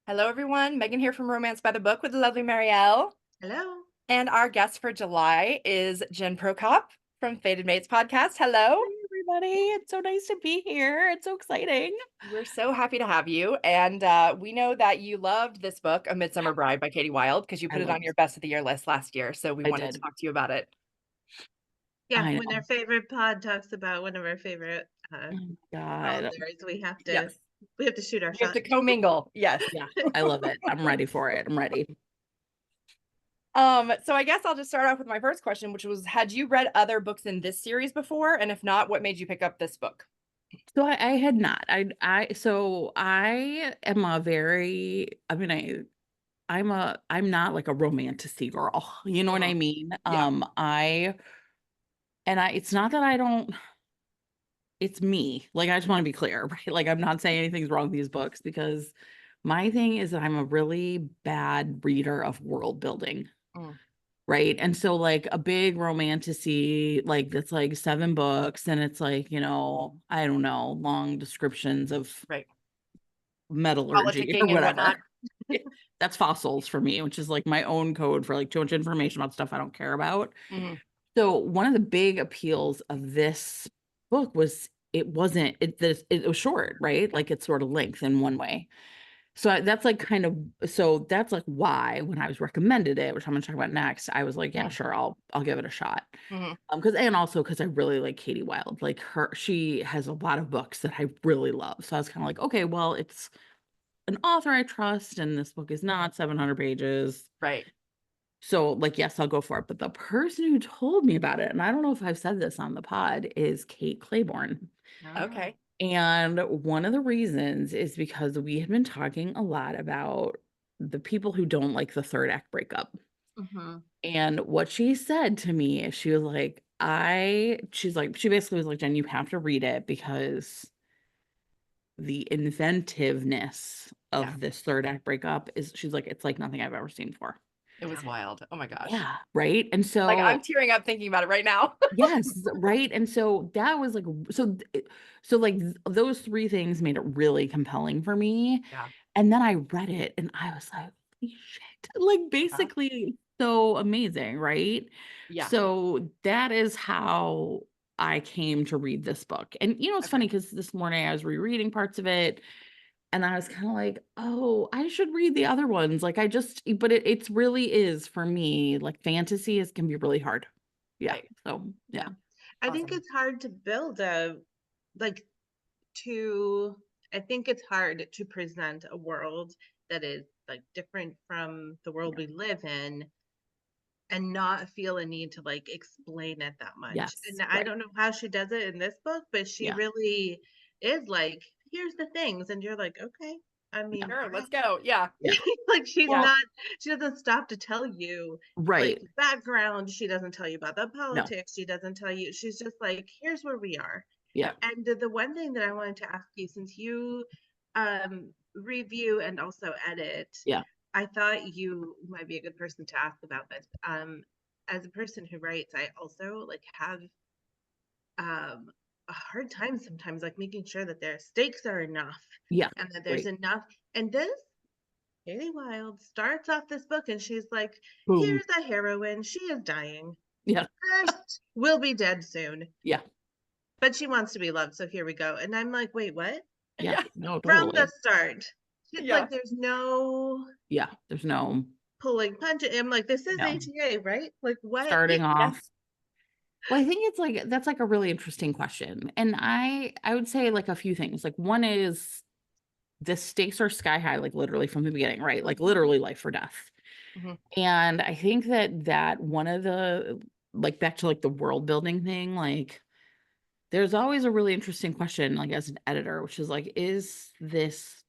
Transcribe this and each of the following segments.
Hello, everyone. Megan here from Romance by the Book with the lovely Marielle. Hello. And our guest for July is Jen Prokop from Fated Mates podcast. Hello. Hi, everybody. It's so nice to be here. It's so exciting. We're so happy to have you. And we know that you loved this book, A Midsummer Bride by Kati Wilde, because you I put it love on your best of the year list last year. So we I wanted to did. talk to you about it. Yeah, I when know. our favorite pod talks about one of our favorite Oh my God. authors, Yes. we have to shoot our We have shot. to commingle. Yes. Yeah, I love it. I'm ready for it. I'm ready. So I guess I'll just start off with my first question, which was, had you read other books in this series before? And if not, what made you pick up this book? So I had not. So I am a very, I mean, I'm not like a romantic girl. You know what I Mhm. mean? Yeah. It's not that I don't, it's me. Like, I just want to be clear, right? Like, I'm not saying anything's wrong with these books because my thing is that I'm a really bad reader of world building. Mm. Right. And so like a big romantasy, like that's like 7 books and it's like, I don't know, long descriptions of Right. metallurgy or Politicking and whatever. whatnot. That's fossils for me, which is like my own code for like too much information about stuff I don't care about. Mhm. So one of the big appeals of this book was it was short, right? Like it's sort of length in one way. That's like that's like why when I was recommended it, which I'm gonna talk about next, I was like, yeah, sure, I'll give it a shot. Mhm. Because I really like Kati Wilde. Like she has a lot of books that I really love. So I was kind of like, okay, well, it's an author I trust, and this book is not 700 pages. Right. So, like, yes, I'll go for it. But the person who told me about it, and I don't know if I've said this on the pod, is Kate Claiborne. Oh. Okay. And one of the reasons is because we had been talking a lot about the people who don't like the third act breakup. Mm-hmm. And what she said to me is she basically was like, Jen, you have to read it because the inventiveness Yeah. of this third act breakup she's like, it's like nothing I've ever seen before. It was wild. Oh my gosh. Yeah. Right. And Like I'm so tearing up thinking about it right now. yes, right. And so that was like those three things made it really compelling for me. Yeah. And then I read it and I was like, holy shit. Like Uh-huh. basically so amazing, right? Yeah. So that is how I came to read this book. And it's Okay. funny because this morning I was rereading parts of it and I was kind of like, oh, I should read the other ones. But it's really is for me, like fantasy can be really hard. Yeah. Right. So yeah. Yeah. I think Awesome. it's hard to build like to I think it's hard to present a world that is like different from the world Yeah. we live in and not feel a need to like explain it that much. Yes. And I Right. don't know how she does it in this book, but she Yeah. really is like, here's the things. And you're like, okay. I Yeah. mean, Sure. all Let's right. go. Yeah. Yeah. Like Well, she doesn't stop to tell you like right. background. She doesn't tell you about the No. politics. She doesn't tell you. She's just like, here's where we are. Yeah. Yep. And the one thing that I wanted to ask you, since you review and also edit, Yeah. I thought you might be a good person to ask about this. As a person who writes, I also like have a hard time sometimes like making sure that their stakes are enough Yeah. and that there's Right. enough. And this Haley Wild starts off this book and she's like, Boom. here's a heroine. She is dying. Yeah. First, will be dead soon. Yeah. But she wants to be loved. So here we go. And I'm like, wait, what? Yeah. Yeah. No, From the totally. start. It's Yeah. like there's no Yeah. There's no pulling punch. I'm like, this is no ATA, right? Like what? starting Yes. off. Well, I think it's like that's like a really interesting question. And I would say like a few things. Like one is the stakes are sky high, like literally from the beginning, right? Like literally life or death. Hmm. And I think that one of the like back to like the world building thing, like there's always a really interesting question, like as an editor, which is like, is this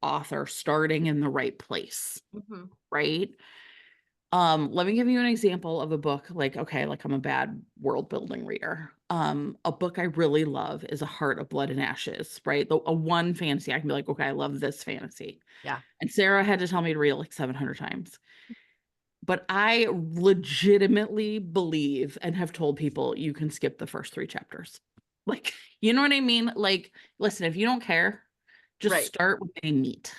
author starting in the right place? Mm-hmm. Right. Let me give you an example of a book. Like, okay, like I'm a bad world building reader. A book I really love is A Heart of Blood and Ashes, right? A one fantasy. I can be like, okay, I love this fantasy. Yeah. And Sarah had to tell me to read it like 700 times. But I legitimately believe and have told people you can skip the first 3 chapters. Like, you know what I mean? Like, listen, if you don't care, just Right. start when they meet.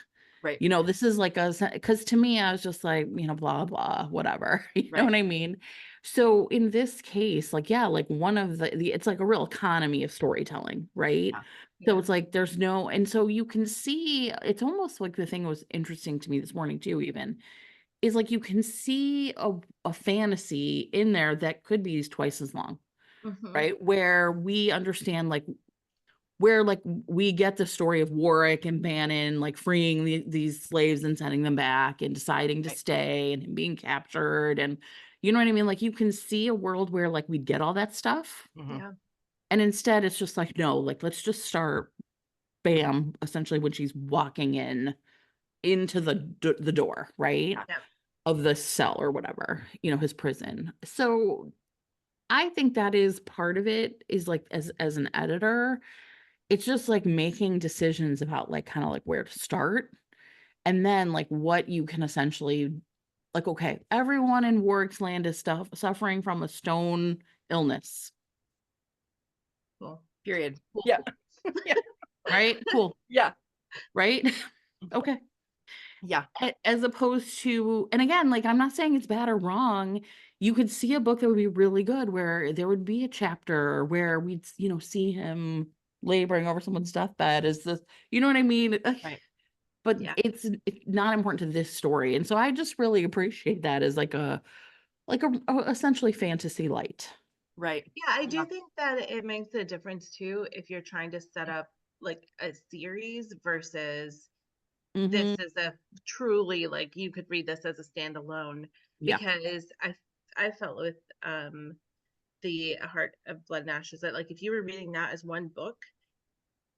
Right. You know, this is like because to me, I was just like, you know, blah, blah, whatever. You know Right. what I mean? So in this case, like, yeah, like one of it's like a real economy of storytelling, right? So Yeah. it's like there's no, and so you can see, it's almost like the thing was interesting to me this morning too, even, is like you can see a fantasy in there that could be twice as long, Mhm. right? Where we understand like where like we get the story of Warwick and Bannon like freeing these slaves and sending them back and deciding to Right. stay and him being captured, and you know what I mean? Like you can see a world where like we'd get all that stuff, Mhm. Yeah. and instead it's just like, no, like let's just start, bam, essentially when she's walking into the door, right? Yeah. Yeah. Of the cell or whatever, you know, his prison. So I think that is part of it, is like as an editor, it's just like making decisions about like kind of like where to start, and then like what you can essentially, like, okay, everyone in Warwick's Land is suffering from a stone illness. Cool. Period. Cool. Yeah. Yeah. Right? Cool. Yeah. Right? Okay. Yeah. As opposed to, and again, like I'm not saying it's bad or wrong. You could see a book that would be really good where there would be a chapter where we'd, you know, see him laboring over someone's deathbed. Is this, you know what I mean? Right. But Yeah. it's not important to this story. And so I just really appreciate that as like a essentially fantasy light. Right. Yeah, I do Yeah. think that it makes a difference too if you're trying to set up like a series versus this Hmm. is a truly like you could read this as a standalone, Yeah. because I felt with the Heart of Blood and Ashes that like if you were reading that as one book,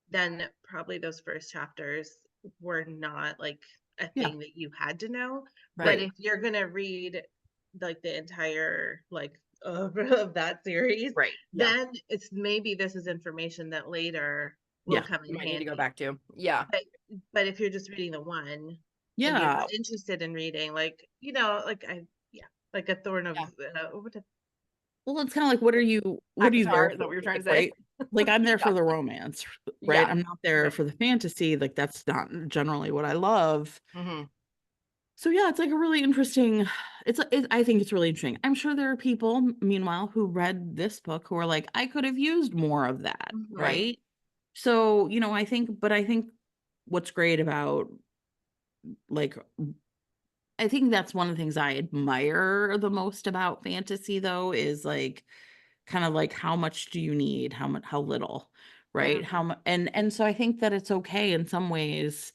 then probably those first chapters were not like a Yeah. thing that you had to know. But Right. if you're gonna read like the entire like of that series, Right. Yeah. then it's maybe this is information that later will Yeah. come You in might need to go handy. back to. Yeah. But if you're just reading the one and you're Yeah. not interested in reading, like you know, like I yeah, like a thorn of Yeah. what Well, it's kind of like, what are you Akatar, there is that for? what you're trying to say? Right? Like I'm there Yeah. for the romance, right? Yeah. I'm not there Right. for the fantasy. Like that's not generally what I love. Hmm. So yeah, it's like a really interesting, I think it's really interesting. I'm sure there are people, meanwhile, who read this book who are like, I could have used more of that, Right. right? So, you know, I think what's great about like, I think that's one of the things I admire the most about fantasy though, is like kind of like how much do you need? How much, how little, Yeah. right? How much, and so I think that it's okay in some ways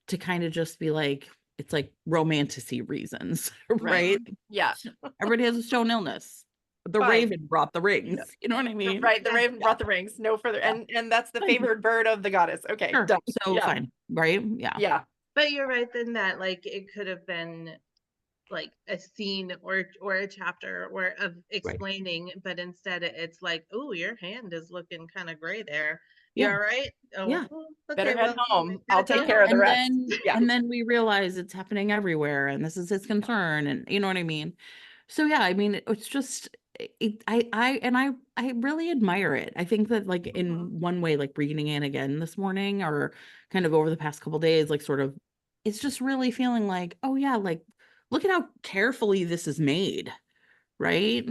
to kind of just be like, it's like romanticy reasons, Right. right? Yeah. Everybody has a stone illness. The Fine. raven brought the Yeah. rings. You know what I mean? Right. The yeah, raven Yeah. brought the rings. No further. Yeah. And that's the Fine. favored bird of the goddess. Okay. Sure. Done. So Yeah. fine. Right? Yeah. Yeah. but you're right then that like it could have been like a scene or a chapter or of Right. explaining, but instead it's like, oh, your hand is looking kind of gray there. You Yeah. all right? Oh, Yeah. okay, Better head well, home. gotta I'll take go care of the home. rest. Yeah. And then we realize it's happening everywhere and this is his concern, and you know what I mean? So yeah, I mean it's just I really admire it. I think that like Mhm. in one way, like reading it again this morning or kind of over the past couple days, like sort of it's just really feeling like, oh yeah, like look at how carefully this is made, right?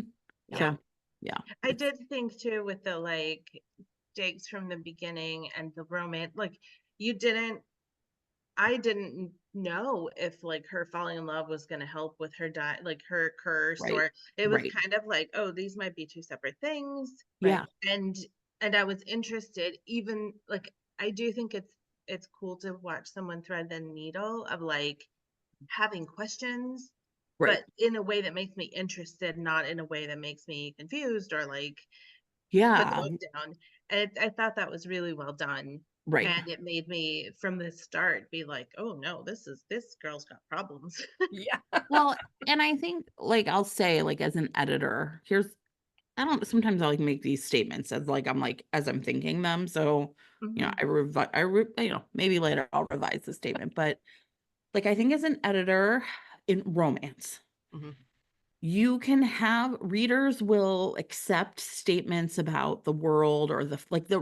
Yeah, So yeah, I it's did think too with the like stakes from the beginning and the romance, like you didn't I didn't know if like her falling in love was going to help with her like her curse, right, or it was right. kind of like, oh, these might be two separate things. Right. Yeah, and and I was interested, even like I do think it's cool to watch someone thread the needle of like having questions, right. but in a way that makes me interested, not in a way that makes me confused or like put the Yeah, book down. And I thought that was really well done. right. And it made me from the start be like, oh no, this girl's got problems. Yeah. Well, and I think like I'll say like as an editor, here's I don't sometimes I like make these statements as like I'm like as I'm thinking them. So, you know, Mhm. you know, maybe later I'll revise the statement, but like I think as an editor in romance, Mhm. you can have readers will accept statements about the world or the like the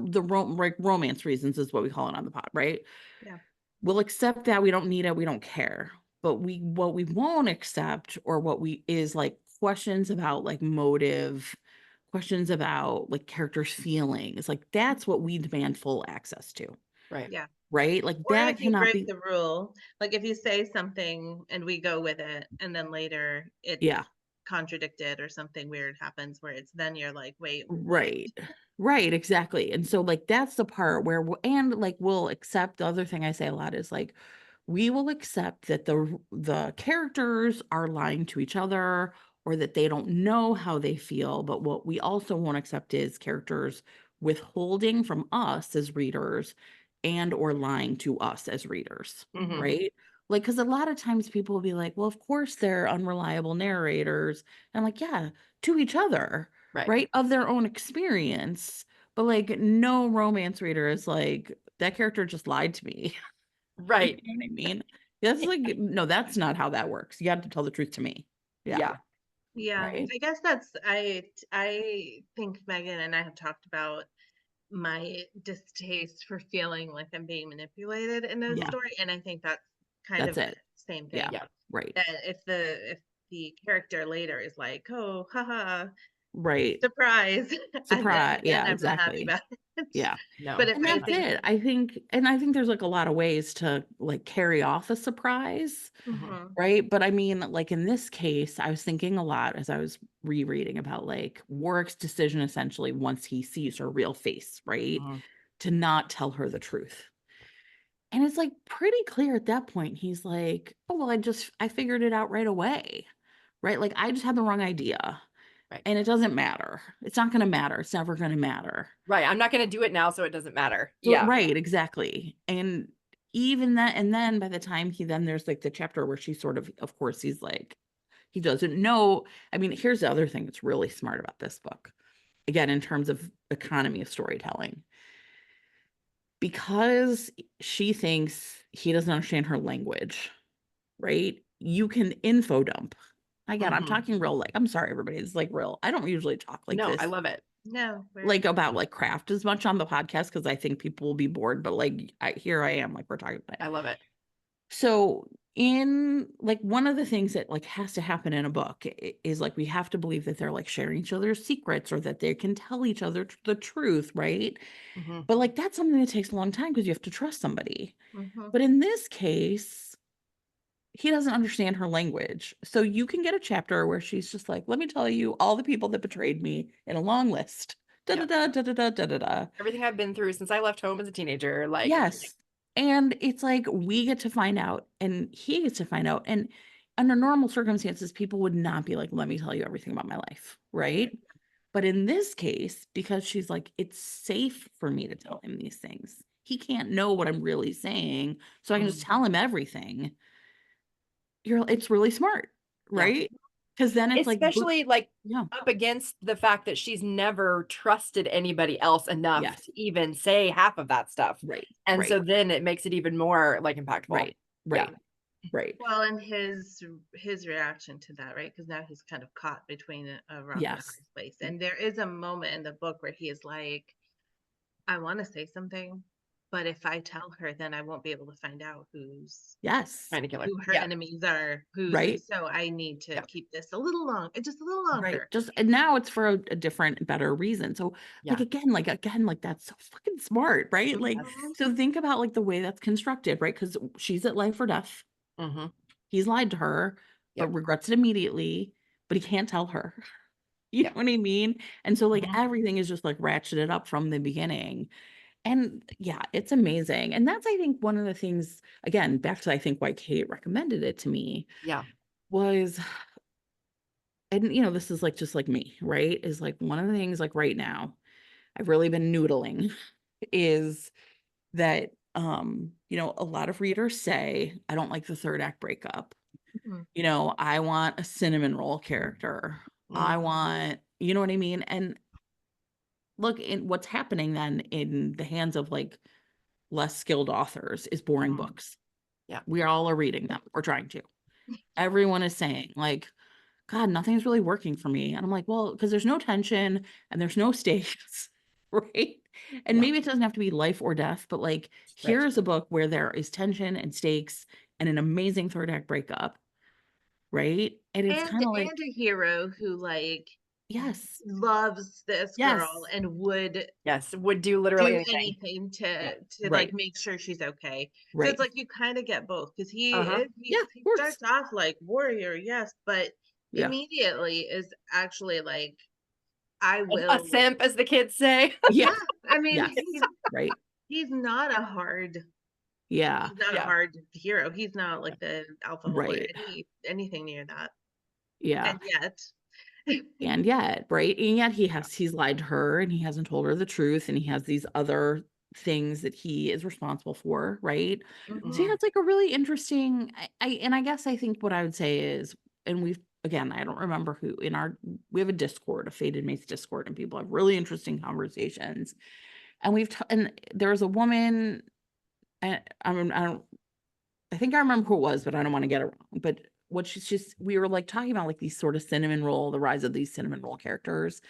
romance reasons is what we call it on the pod, right? Yeah. we'll accept that we don't need it, we don't care. But what we won't accept, or what we is like questions about like motive, questions about like characters' feelings, like that's what we demand full access to, Right. Yeah. right? Like Or that if you cannot break be, the rule, like if you say something and we go with it, and then later it's yeah, contradicted or something weird happens where it's then you're like, wait, what? right. Right, exactly. And so like that's the part where and like we'll accept. The other thing I say a lot is like we will accept that the characters are lying to each other, or that they don't know how they feel, but what we also won't accept is characters withholding from us as readers and or lying to us as readers, Mhm. right? Like, because a lot of times people will be like, well, of course they're unreliable narrators. And I'm like, yeah, to each other, Right. right? Of their own experience. But like no romance reader is like, that character just lied to me. Right. You know what I mean? That's like, no, that's not how that works. You have to tell the truth to me. Yeah. Yeah. Yeah, Right. I guess I think Megan and I have talked about my distaste for feeling like I'm being manipulated in a Yeah. story, and I think that's kind That's of it. the same Yeah. thing. Yeah. Right. That if the character later is like, oh, haha, Right. surprise, and Surprise. then Yeah, I'm not happy exactly. about it. Yeah. No. But if And I that's think, it. I think there's like a lot of ways to like carry off a surprise. Mhm, Right. But I mean, like in this case, I was thinking a lot as I was rereading about like Warwick's decision essentially once he sees her real face, right? Mhm. To not tell her the truth. And it's like pretty clear at that point. He's like, oh, well, I figured it out right away. Right. Like I just had the wrong idea. Right. And it doesn't matter. It's not going to matter. It's never going to matter. Right. I'm not going to do it now, so it doesn't matter. So, Yeah. right. Exactly. And even that, and then by the time there's like the chapter where she sort of course, he's like, he doesn't know. I mean, here's the other thing that's really smart about this book. Again, in terms of economy of storytelling, because she thinks he doesn't understand her language, right? You can info dump. Again, I'm Mhm. talking real, like, I'm sorry, everybody. It's like real. I don't usually talk like No, this, I love it. no, like about like craft as much on the podcast because I think people will be bored. But like, here I am, like we're talking about it. I love it. So in like one of the things that like has to happen in a book is like we have to believe that they're like sharing each other's secrets or that they can tell each other the truth, right? Mhm. But like that's something that takes a long time because you have to trust somebody. mhm, But in this case, he doesn't understand her language. So you can get a chapter where she's just like, let me tell you all the people that betrayed me in a long list. Da da Yep. da da da da da da da. Everything I've been through since I left home as a teenager, like everything. Yes. And it's like we get to find out and he gets to find out. And under normal circumstances, people would not be like, let me tell you everything about my life. Right. But in this case, because she's like, it's safe for me to tell him these things. He can't know what I'm really saying. So I can just Mhm. tell him everything. It's really smart. Yeah. Right. Because then it's like, Especially like yeah. up against the fact that she's never trusted anybody else enough Yes. to even say half of that stuff. Right. And Right. so then it makes it even more like impactful. Right. Right. Right. Well, and his reaction to that, right? Because now he's kind of caught between a rock and a Yes. hard place. And there is a moment in the book where he is like, I want to say something, but if I tell her, then I won't be able to find out Yes. Trying to kill her. who her Yeah. enemies are, Right. so I need to Yeah. keep this a little just a little Right. longer. Just and now it's for a different, better reason. So Yeah. like again, like that's so fucking smart, right? Like Mhm. so think about like the way that's constructed, right? Because she's at life or death. Mhm. He's lied to her, but Yep. regrets it immediately, but he can't tell her. You know Yep. what I mean? And so like Mhm. everything is just like ratcheted up from the beginning. And yeah, it's amazing. And that's I think one of the things, again, back to I think why Kate recommended it to me Yeah. was, and this is like just like me, right? Is like one of the things like right now I've really been noodling is that a lot of readers say I don't like the third act breakup. Mhm. I want a cinnamon roll character. I Mhm. want, you know what I mean? And look, in what's happening then in the hands of like less skilled authors is boring Mhm. books. Yeah. We all are reading them. We're trying to. Everyone is saying like, God, nothing's really working for me. And I'm like, well, because there's no tension and there's no stakes, right? And Yeah. maybe it doesn't have to be life or death, but like, Right. here's a book where there is tension and stakes and an amazing third act breakup, right? And it's kind of like, And a hero who like yes, loves this girl yes, and would Yes, would do literally do anything. anything Yeah. to right, like make sure she's okay. So right. it's like you kind of get both because Uh-huh. Yeah, of he course. starts off like warrior, yes, but Yeah. immediately is actually like I A will. simp, as the kids say. Yeah, Yeah. I mean Yes. Right. he's not a hard Yeah. he's not a Yeah. hard hero. He's not like the alpha male or Right. anything near that. Yeah. And yet, And yet, right? And yet he's lied to her and he hasn't told her the truth and he has these other things that he is responsible for, right? So yeah, Mhm. Mhm. it's like a really interesting I guess I think what I would say is, and we've again, I don't remember who in our we have a Discord, a Fated Mates Discord, and people have really interesting conversations. And and there was a woman, and I think I remember who it was, but I don't want to get it wrong. But what she's just, we were like talking about like these sort of cinnamon roll, the rise of these cinnamon roll characters.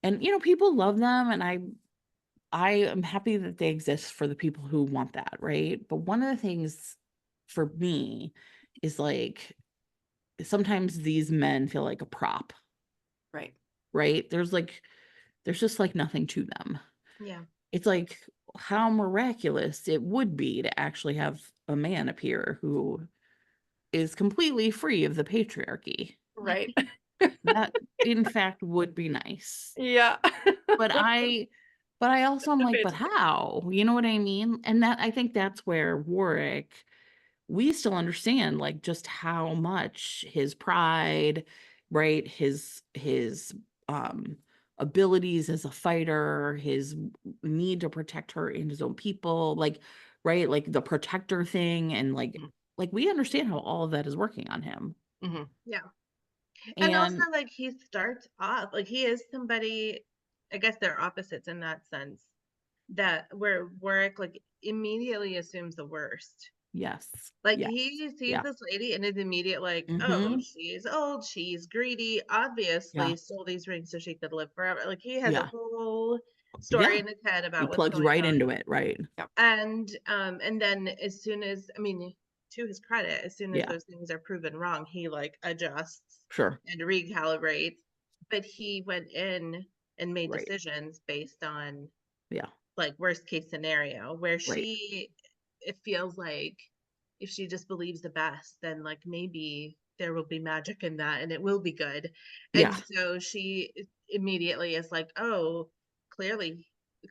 And people love them. And I am happy that they exist for the people who want that, right? But one of the things for me is like sometimes these men feel like a prop, Right. right? There's just like nothing to them. Yeah. It's like how miraculous it would be to actually have a man appear who is completely free of the patriarchy. Right. That in fact would be nice. Yeah. But I also am like, but It's- how? You know what I mean? And that I think that's where Warwick, we still understand like just how much his pride, right? His abilities as a fighter, his need to protect her and his own people, like, right? Like the protector thing and Mhm. like we understand how all of that is working on him. Mhm. Yeah. And also, And like, he starts off like he is somebody, I guess they're opposites in that sense, that where Warwick like immediately assumes the worst. yes, Like yes, he sees yeah, this lady and is immediate like, oh, mm-hmm, she's old, she's greedy, yeah, obviously stole these rings so she could live forever. Like he has a yeah, whole story yeah. in his head He about what's plugs going right on. into it, right? And then as soon as, I mean, to his credit, as soon as Yeah, those things are proven wrong, he like adjusts sure, and recalibrates. But he went in and made right, decisions based on yeah, like worst case scenario, where right, it feels like if she just believes the best, then like maybe there will be magic in that and it will be good. And yeah, so she immediately is like, oh, clearly,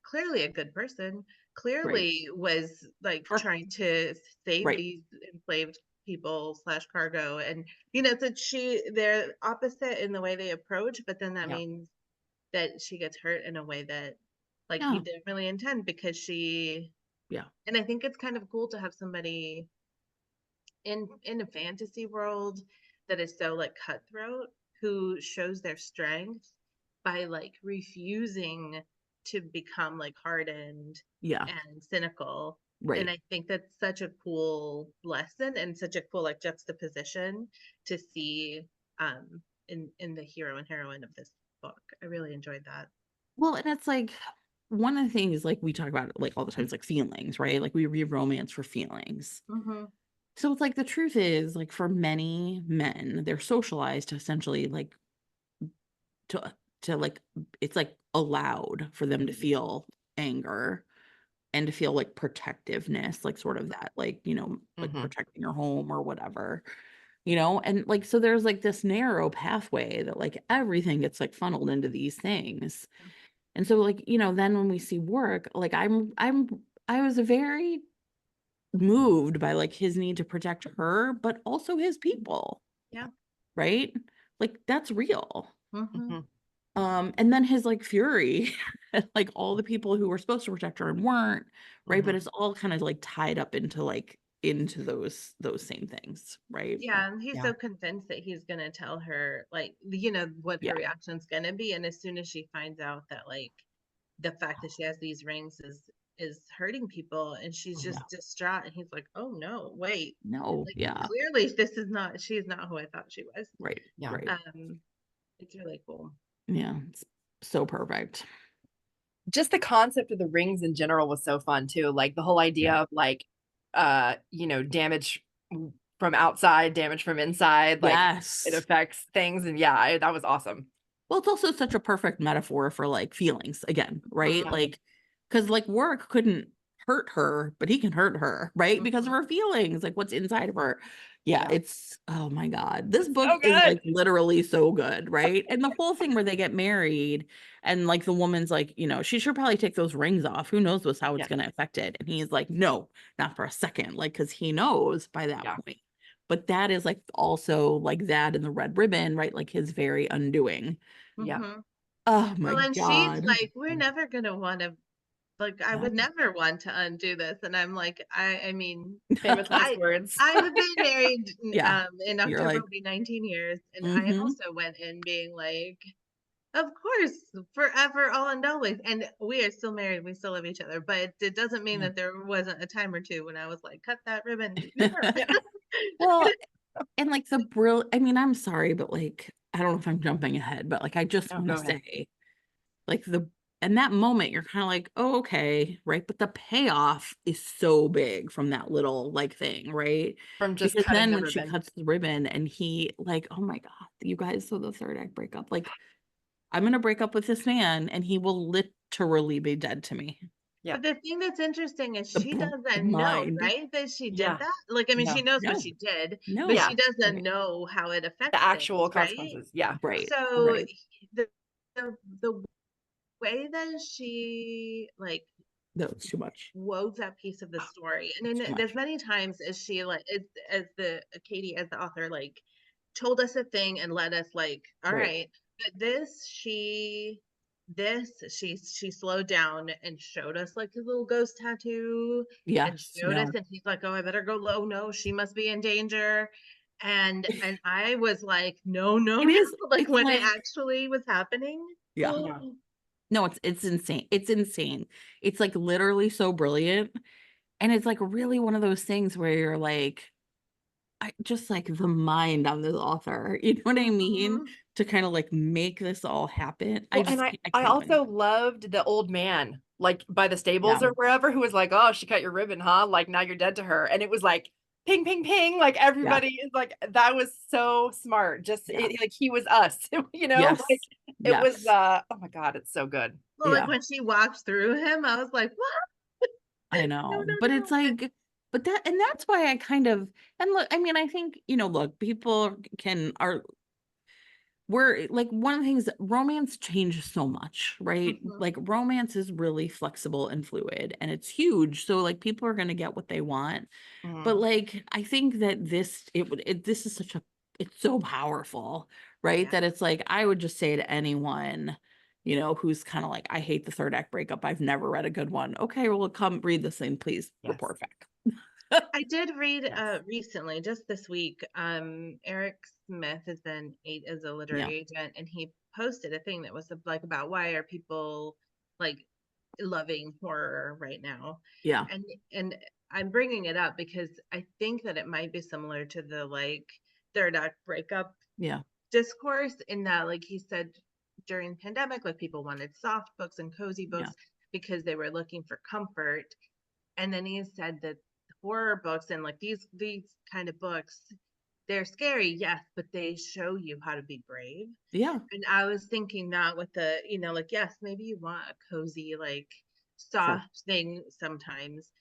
clearly a good person, right, clearly was like sure, trying to save right, these enslaved people slash cargo. And so they're opposite in the way they approach, but then that Yeah. means that she gets hurt in a way that like he yeah, didn't really intend, because she yeah, and I think it's kind of cool to have somebody in a fantasy world that is so like cutthroat, who shows their strength by like refusing to become like hardened yeah, and cynical. And right. I think that's such a cool lesson and such a cool like juxtaposition to see in the hero and heroine of this book. I really enjoyed that. Well, and it's like one of the things like we talk about like all the time is like feelings, right? Like we read romance for feelings. Mm-hmm. So it's like the truth is like for many men, they're socialized to essentially like to like it's like allowed for them to feel anger and to feel like protectiveness, like sort of that, like, like Mhm. protecting your home or whatever, and like, so there's like this narrow pathway that like everything gets like funneled into these things. And so like, then when we see work, like I was very moved by like his need to protect her, but also his people, Yeah. right? Like that's real. Mm-hmm. Mhm. And then his like fury at like all the people who were supposed to protect her and weren't, right? But Mhm. it's all kind of like tied up into like into those same things, right? Yeah, and he's Yeah. so convinced that he's gonna tell her, like, what Yeah. her reaction's gonna be. And as soon as she finds out that, like, the fact that she has these rings is hurting people, and she's Yeah. just distraught, and he's like, oh no, wait, No, like yeah. clearly she's not who I thought she was. Right. Yeah. Right. Um, it's really cool. Yeah. It's so perfect. just the concept of the rings in general was so fun too. Like the whole idea Yeah. of like, damage from outside, damage from inside, like it Yes. affects things. And yeah, that was awesome. Well, it's also such a perfect metaphor for like feelings again, right? Mhm. Like, because like work couldn't hurt her, but he can hurt her, right? Because of her feelings, like what's inside of her. Yeah, Yeah. it's oh my God. This book So is like good. literally so good, right? And the whole thing where they get married and like the woman's like, she should probably take those rings off. Who knows how it's Yeah. gonna affect it? And he's like, no, not for a second, like because he knows by that Yeah. point. But that is like also like that in the red ribbon, right? Like his very undoing. Yeah. Mhm. Oh my Well, and she's God. like, we're never gonna want to, like, I Yeah. would never want to undo this. And I'm like, I mean, Famous last I words. I have been married Yeah. in You're October like, will be 19 years, and I mm-hmm. also went in being like, of course, forever, all and always. And we are still married, we still love each other, but it doesn't mean Yeah. that there wasn't a time or two when I was like, cut that ribbon. Well, and like the I mean, I'm sorry, but like, I don't know if I'm jumping ahead, but like, I just No, want go to ahead. say, like, in that moment, you're kind of like, oh, okay, right? But the payoff is so big from that little like thing, right? From just Because cutting then the when she ribbon. cuts the ribbon and he, like, oh my God, you guys, so the third act breakup, like, I'm gonna break up with this man and he will literally be dead to me. Yeah. But the thing that's interesting is The she doesn't know, mind. right, that she did Yeah. that? Like, I mean, No. she knows what No, she did, but no. Yeah. she doesn't Right, know how it The affects actual things, right? consequences. Yeah. right, So right. the the way that she, like, That was too much. wove that piece of the story, and Too then much. as many times as she, like, as the Katie, as the author, like, told us a thing and let us, like, all Right. right, but she slowed down and showed us like his little ghost tattoo, and Yes. showed us, No. and he's like, oh, I better go low, no, she must be in danger. And I was like, no, no, It no, is. like It's when it like, actually was happening. yeah. Yeah. Oh, No, it's insane. It's insane. It's like literally so brilliant. And it's like really one of those things where you're like, I just like the mind of this author. You know what I mean? mhm. To kind of like make this all happen. Well, and I I can't win. also loved the old man, like by the Yeah. stables or wherever, who was like, "Oh, she cut your ribbon, huh? Like now you're dead to her." And it was like, ping, ping, ping. Like Yeah. everybody is like, that was so smart. Just Yeah. like he was us, like Yes. it was. Yes. Oh my God, it's so good. Well, like Yeah. when she walked through him, I was like, what? I No, know. no, But it's no. like, but that's why I kind of, and look, I mean, I think, look, people are we're like one of the things that romance changes so much, right? Mhm. Like romance is really flexible and fluid and it's huge. So like people are going to get what they want. But Mhm. like I think that this is it's so powerful, right? Yeah. That it's like I would just say to anyone, who's kind of like, I hate the third act breakup. I've never read a good one. Okay, well, come read this thing, please Yes. report back. I did read Yes. recently, just this week, Eric Smith has been as a Yeah. literary agent, and he posted a thing that was like about why are people like loving horror right now. Yeah. And I'm bringing it up because I think that it might be similar to the like third act breakup Yeah. discourse, in that, like he said, during pandemic, like people wanted soft books and cozy Yeah. books because they were looking for comfort. And then he said that horror books and like these kind of books, they're scary, yes, but they show you how to be brave. Yeah. And I was thinking that with the, like, yes, maybe you want a cozy, like, Sure. soft thing sometimes,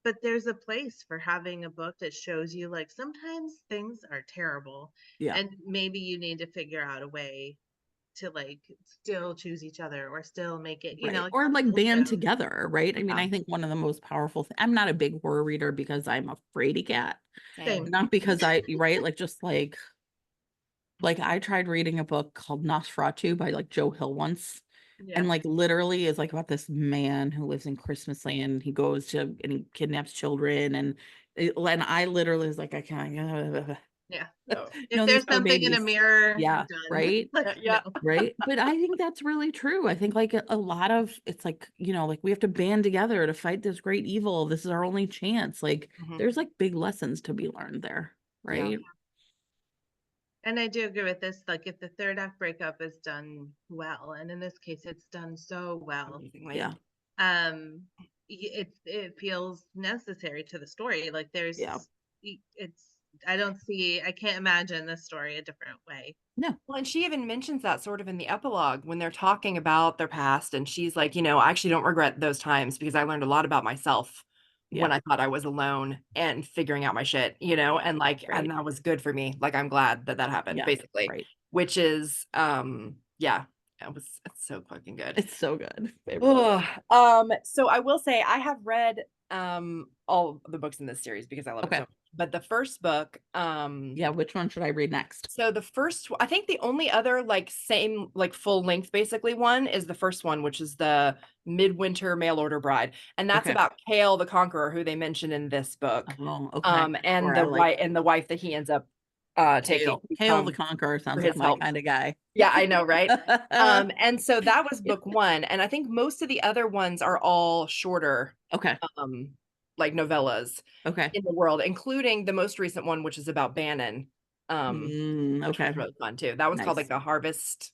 but there's a place for having a book that shows you like sometimes things are terrible, Yeah. and maybe you need to figure out a way to like still choose each other or still make it, Right. like Or that like band also. together, right? I mean, Yeah. I think one of the most powerful I'm not a big horror reader because I'm a fraidy cat. Same. Not because right? Like just like I tried reading a book called Nosferatu by like Joe Hill once. Yeah. And like literally is like about this man who lives in Christmas land. He goes to and he kidnaps children and I literally was like, I can't. Yeah. No. If These there's are something in a babies. mirror, Yeah, done. right. Like, Yeah. no. Right. But I think that's really true. I think like a lot of it's like, like we have to band together to fight this great evil. This is our only chance. Like Mhm. there's like big lessons to be learned there. Yeah. Right. And I do agree with this. Like, if the third act breakup is done well, and in this case, it's done so well, Amazingly. Yeah. it feels necessary to the story. Like, there's, Yeah. it's, I can't imagine this story a different way. No. Well, and she even mentions that sort of in the epilogue when they're talking about their past, and she's like, you know, I actually don't regret those times because I learned a lot about myself when Yeah. I thought I was alone and figuring out my shit, you know, and like, Right. and that was good for me. Like, I'm glad that that happened, Yeah. basically, Right. which is, yeah, it's so fucking good. It's so good. It really is. So I will say I have read all the books in this series because I love it Okay. so much. But the first book, Yeah, which one should I read next? so the first, I think the only other like same like full length basically one is the first one, which is the Midwinter Mail Order Bride, and that's Okay. about Kale the Conqueror, who they mention in this book, Oh, okay. and Or the I like wife that he ends up taking Kale the to Conqueror for sounds like his my help. kind of guy. Yeah, I know, right? And so that was book one, and I think most of the other ones are all shorter, Okay. like novellas Okay. in the world, including the most recent one, which is about Bannon, which Okay. was really fun too. That one's called like Nice. the Harvest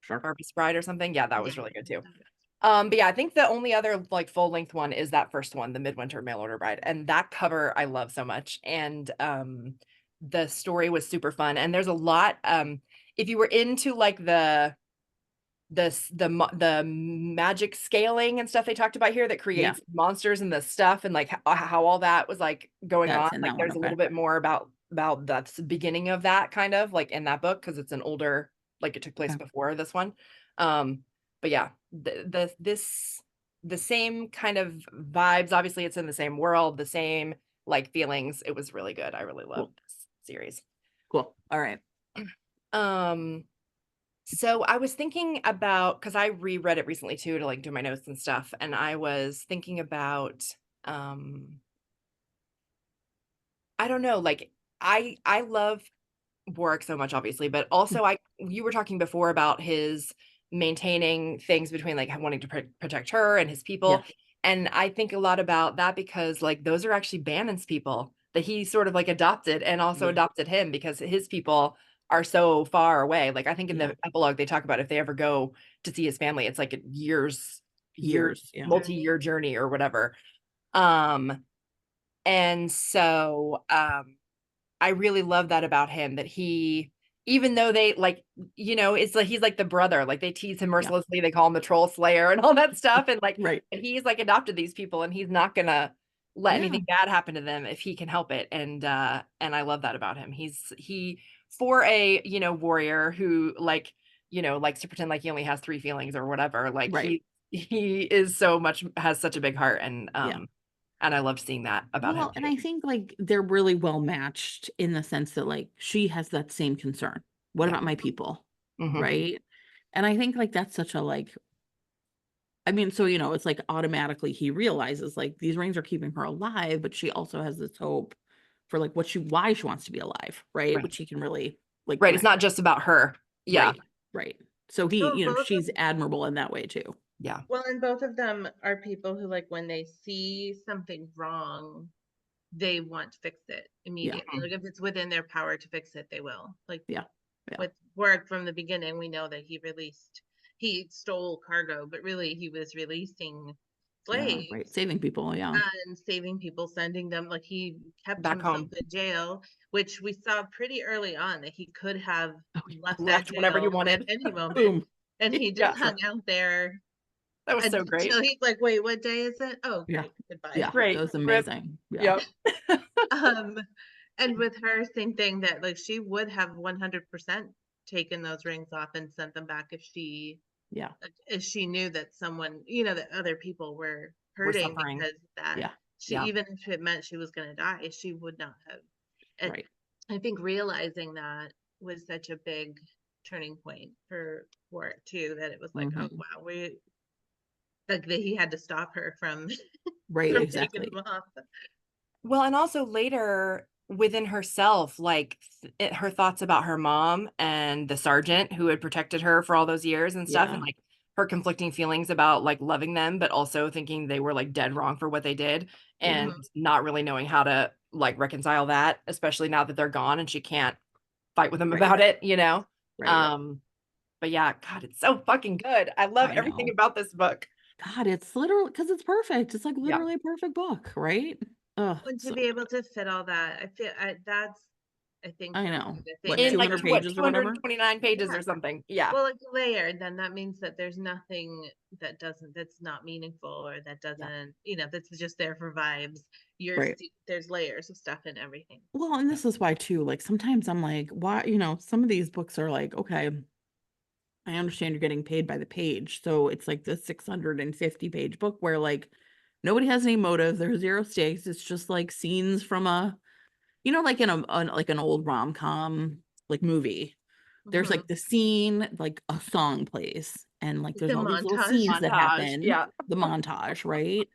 Sure. Bride or something. Yeah, that was Yeah. really good too. But yeah, I think the only other like full length one is that first one, the Midwinter Mail Order Bride, and that cover I love so much. And the story was super fun, and there's a lot. If you were into like the magic scaling and stuff they talked about here that creates monsters and the stuff and like how all that was like going on, That's in like that one. there's a Okay. little bit more about that's the beginning of that kind of like in that book because it's an older, like it took place Okay. before this one. But yeah, the same kind of vibes, obviously it's in the same world, the same like feelings. It was really good. I really loved this series. Cool. All right. So I was thinking about, because I reread it recently too to like do my notes and stuff, and I was thinking about I don't know, like I love Warwick so much, obviously, but also you were talking before about his maintaining things between like wanting to protect her and his people. Yeah. And I think a lot about that because like those are actually Bannon's people that he sort of like adopted and also Yeah. adopted him because his people are so far away. Like I think in Yeah. the epilogue they talk about if they ever go to see his family, it's like a years, Yeah. multi-year journey or whatever. And so I really love that about him, that he, even though they like, you know, it's like he's like the brother, like they tease him mercilessly, they call him the troll slayer and all that stuff. And like Right. he's like adopted these people and he's not gonna let Yeah. anything bad happen to them if he can help it. And I love that about him. He for a, you know, warrior who like, you know, likes to pretend like he only has three feelings or whatever. Like Right. he is so much, has such a big heart, and I loved seeing that about him Well, and too. I think like they're really well matched in the sense that like she has that same concern. What Yeah. about my people? Mhm. Right. And I think like that's such a like, I mean, so you know, it's like automatically he realizes like these rings are keeping her alive, but she also has this hope for like why she wants to be alive, right? Right. Which he can really like Right. It's connect. not just about her. Yeah. Right. So he, Oh, you know, both of she's admirable in that way too. Yeah. Well, and both of them are people who, like, when they see something wrong, they want to fix it immediately. Like, if it's within their power to fix it, they will. Like, Yeah. with Work from the beginning, we know that he stole cargo, but really he was releasing slaves, Right. Saving people. Yeah. and saving people, sending them, like, he kept Back himself home. in jail, which we saw pretty early on that he could have left that Left whenever he jail wanted. at any moment. Boom. And he Yeah. just hung out there That was so great. until he's like, wait, what day is it? Oh, Yeah. great, goodbye. Yeah. Great. That was Rip. amazing. Yeah. Yep. And with her, same thing, that like she would have 100% taken those rings off and sent them back if she knew that someone, you know, that other people were hurting suffering. because that Yeah. even if it meant she was going to die, she would not have. And Right. I think realizing that was such a big turning point for it too, that it was like, oh wow, like that he had to stop her from Right. from Exactly. taking them off. Well, and also later within herself, like her thoughts about her mom and the sergeant who had protected her for all those years and stuff, and like her conflicting feelings about like loving them, but also thinking they were like dead wrong for what they did, and not really knowing how to like reconcile that, especially now that they're gone and she can't fight with him Right. about it, you know? Right. But yeah, God, it's so fucking good. I love I everything know. about this book. God, it's literally because it's perfect. It's like Yeah. literally a perfect book, right? Oh, And to so be able to fit all that, that's, I think, I the know. the thing What, In that like 200 makes, what, pages or whatever? 229 pages yeah. or something. Yeah. Well, like layered, then that means that there's nothing that's not meaningful, or that Yeah. doesn't, that's just there for vibes. Right. There's layers of stuff in everything. Well, and this is why too, like sometimes I'm like, why, some of these books are like, okay, I understand you're getting paid by the page. So it's like the 650-page book where like nobody has any motive, there's zero stakes. It's just like scenes from like in like an old rom-com like movie. There's Mhm. like the scene, like a song plays, and like Like a there's all these little montage. scenes that Montage. happen, Yeah. the montage, right?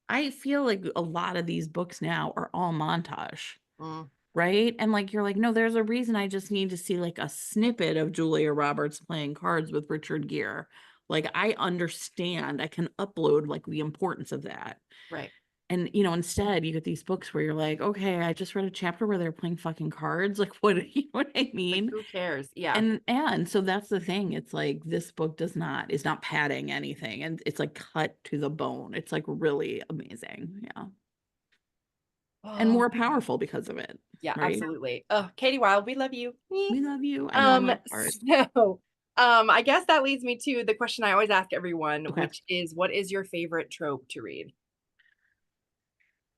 I feel like a lot of these books now are all montage, Mm, right? And like you're like, no, there's a reason I just need to see like a snippet of Julia Roberts playing cards with Richard Gere. Like I understand, I can upload like the importance of that. right. And instead you get these books where you're like, okay, I just read a chapter where they're playing fucking cards. Like what you know what I Like mean? who cares? Yeah. And so that's the thing. It's like this book is not padding anything, and it's like cut to the bone. It's like really amazing. Yeah. And Oh, more powerful because of it. yeah, Right? absolutely. Oh, Katie Wilde, we love you. We love you. I know I'm like hard. So I guess that leads me to the question I always ask everyone, Okay. which is what is your favorite trope to read?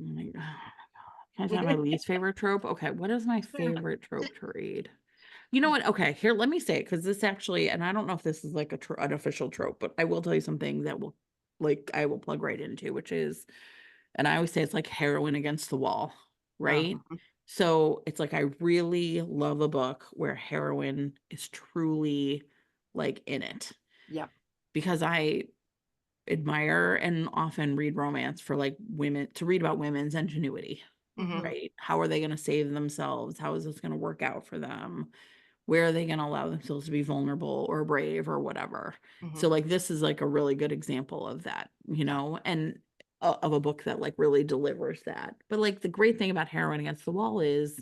Oh my God. Can I tell you my least favorite trope? Okay, what is my favorite trope to read? You know what? Okay, here, let me say it because this actually, and I don't know if this is like an official trope, but I will tell you something that will, like, I will plug right into, which is, and I always say it's like heroin against the wall, right? Uh-huh. So it's like I really love a book where heroine is truly like in it Yeah. because I admire and often read romance for like women to read about women's ingenuity, Hmm. right? How are they going to save themselves? How is this going to work out for them? Where are they going to allow themselves to be vulnerable or brave or whatever? Hmm. So like this is like a really good example of that, Yeah. and of a book that like really delivers that. But like the great thing about Heroin Against the Wall is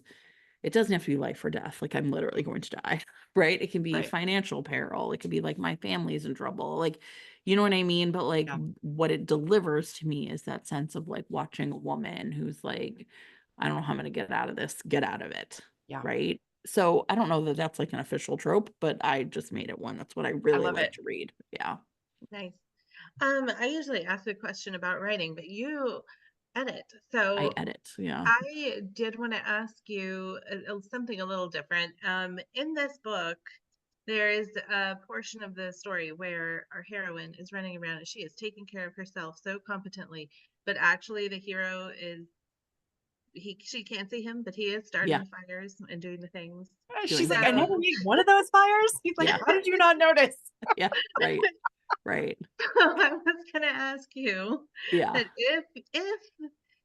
it doesn't have to be life or death. Like I'm literally going to die, right? It can be Right. financial peril. It could be like my family's in trouble. Like, you know what I mean? But like Yeah. what it delivers to me is that sense of like watching a woman who's like, I don't know how I'm going to get out of this, get out of it. Yeah. Right. So I don't know that that's like an official trope, but I just made it one. That's what I I really love like it. to read. Yeah. Nice. I usually ask a question about writing, but you edit. I So edit. Yeah. I did want to ask you something a little different. In this book, there is a portion of the story where our heroine is running around and she is taking care of herself so competently, but actually the hero is she can't see him, but he is starting Yeah. the fires and doing the things. She's Doing like, the I So never thing. made one of those fires. He's like, Yeah. how did you not notice? Yeah. Right. Right. I was gonna ask you Yeah. that if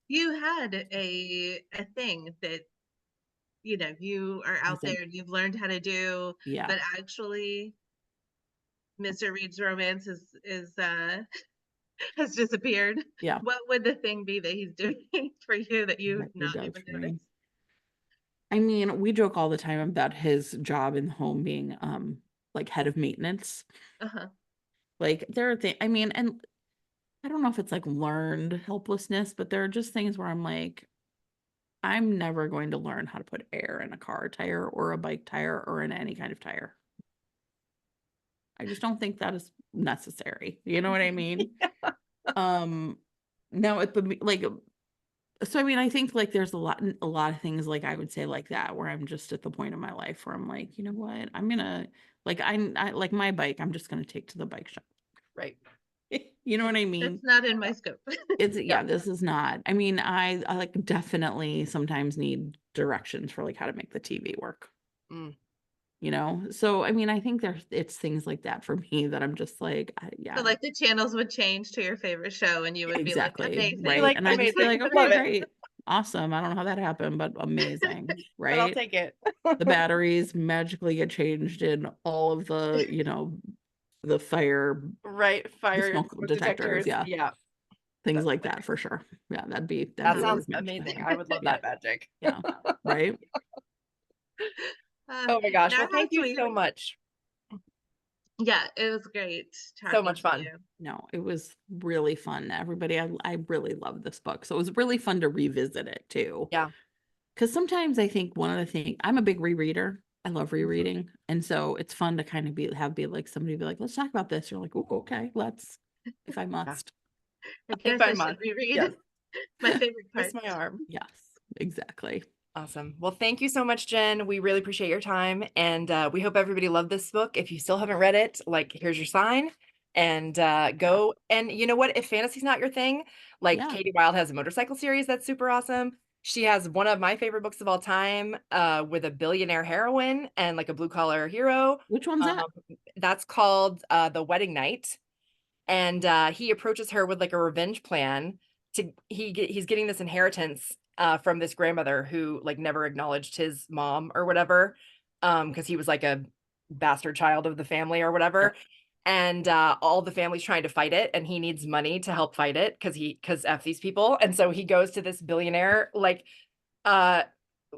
you had a thing that you are I out think, there and you've learned how to do, yeah. but actually Mr. Reed's romance is has disappeared. Yeah. What would the thing be that he's doing for you that What you've he not does even for me. noticed? I mean, we joke all the time about his job in the home being like head of maintenance. Uh-huh. Like there are things, I mean, and I don't know if it's like learned helplessness, but there are just things where I'm like, I'm never going to learn how to put air in a car tire or a bike tire or in any kind of tire. I just don't think that is necessary. You know what I mean? Um now it but like so I mean I think like there's a lot of things like I would say like that where I'm just at the point in my life where I'm like, you know what? I'm gonna like I like my bike, I'm just gonna take to the bike shop. Right. You know what I That's mean? not in my scope. It's Yeah. yeah, this is not. I mean, I like definitely sometimes need directions for like how to make the TV work, Mm. So I mean, I think it's things like that for me that I'm just like, So yeah, like the channels would change to your favorite show and you would be like, exactly, You're amazing. right. like, And I just be amazing. like, I okay, love it. great, awesome. I don't know how that happened, but amazing, But I'll right? take it. The batteries magically get changed in all of the fire, Right. the Fire smoke smoke detectors, detectors. yeah, Yeah. things That's like that hilarious. for sure. Yeah, that'd That be a sounds work magic amazing. thing. I would love Yeah, that magic. yeah, right. Oh my gosh. Now Well, thank how you sweet. so much. Yeah, it was great So talking much to fun. you. No, it was really fun. Everybody, I really loved this book. So it was really fun to revisit it too. Yeah. Because sometimes I think one of the things, I'm a big rereader. I love rereading. And so it's fun to kind of be like, somebody be like, let's talk about this. You're like, oh, okay, let's, if I must. I If guess I I should must. reread Yes. my favorite part. Twist my arm. Yes, exactly. Awesome. Well, thank you so much, Jen. We really appreciate your time. And we hope everybody loved this book. If you still haven't read it, like, here's your sign. And go. And you know what? If fantasy's not your thing, like Yeah. Kati Wilde has a motorcycle series that's super awesome. She has one of my favorite books of all time with a billionaire heroine and like a blue collar hero. Which one's that? That's called The Wedding Night. And he approaches her with like a revenge plan to he's getting this inheritance from this grandmother who like never acknowledged his mom or whatever, because he was like a bastard child of the family or whatever. And all the family's trying to fight it, and he needs money to help fight it because F these people. And so he goes to this billionaire like uh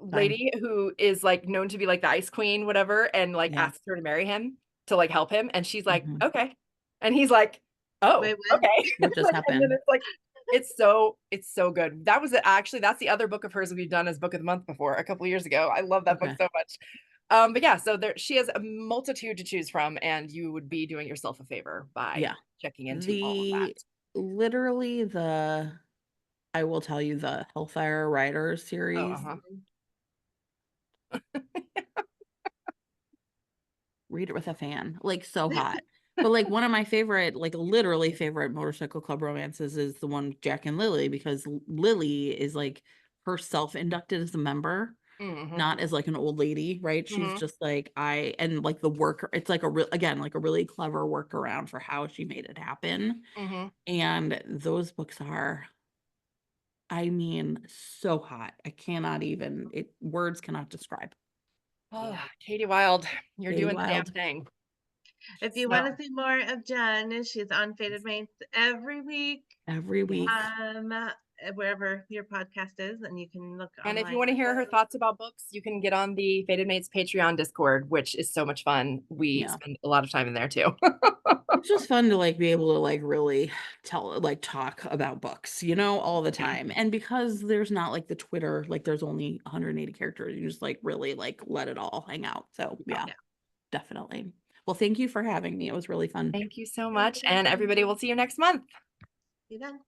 lady who is like known to be like the ice queen, whatever, and like Yeah. asks her to marry him to like help him. And she's like, Mhm. okay. And he's like, oh, Wait, what? okay. What just Like, and then happened? it's like, it's so good. That was actually, that's the other book of hers we've done as book of the month before a couple of years ago. I love that book Okay. so much. But yeah, so there she has a multitude to choose from, and you would be doing yourself a favor by Yeah. checking into all of that. Literally I will tell you the Hellfire Riders Oh, series. Read it with a fan. Like so hot. But like one of my favorite, like literally favorite motorcycle club romances is the one with Jack and Lily, because Lily is like herself inducted as a member, Mm-hmm. not as like an old lady, right? She's Mm-hmm. just like and like the work, it's like a real, again, like a really clever workaround for how she made it happen. Mm-hmm. And those books are, I mean, so hot. I cannot even, words cannot describe. Oh, Yeah. Kati Wilde, you're Kati doing the damn Wilde. thing. If you So, want to see more of Jen, she's on Fated Mates every week. Every week. Wherever your podcast is, and you can look and if you online. want to hear her thoughts about books, you can get on the Fated Mates Patreon Discord, which is so much fun. We Yeah. spend a lot of time in there too. It's just fun to like be able to like really talk about books, all the time. And because there's not like the Twitter, like there's only 180 characters, you just like really like let it all hang out. So yeah, definitely. Well, thank you for having me. It was really fun. Thank you so much. And everybody, will see you next month. See you then.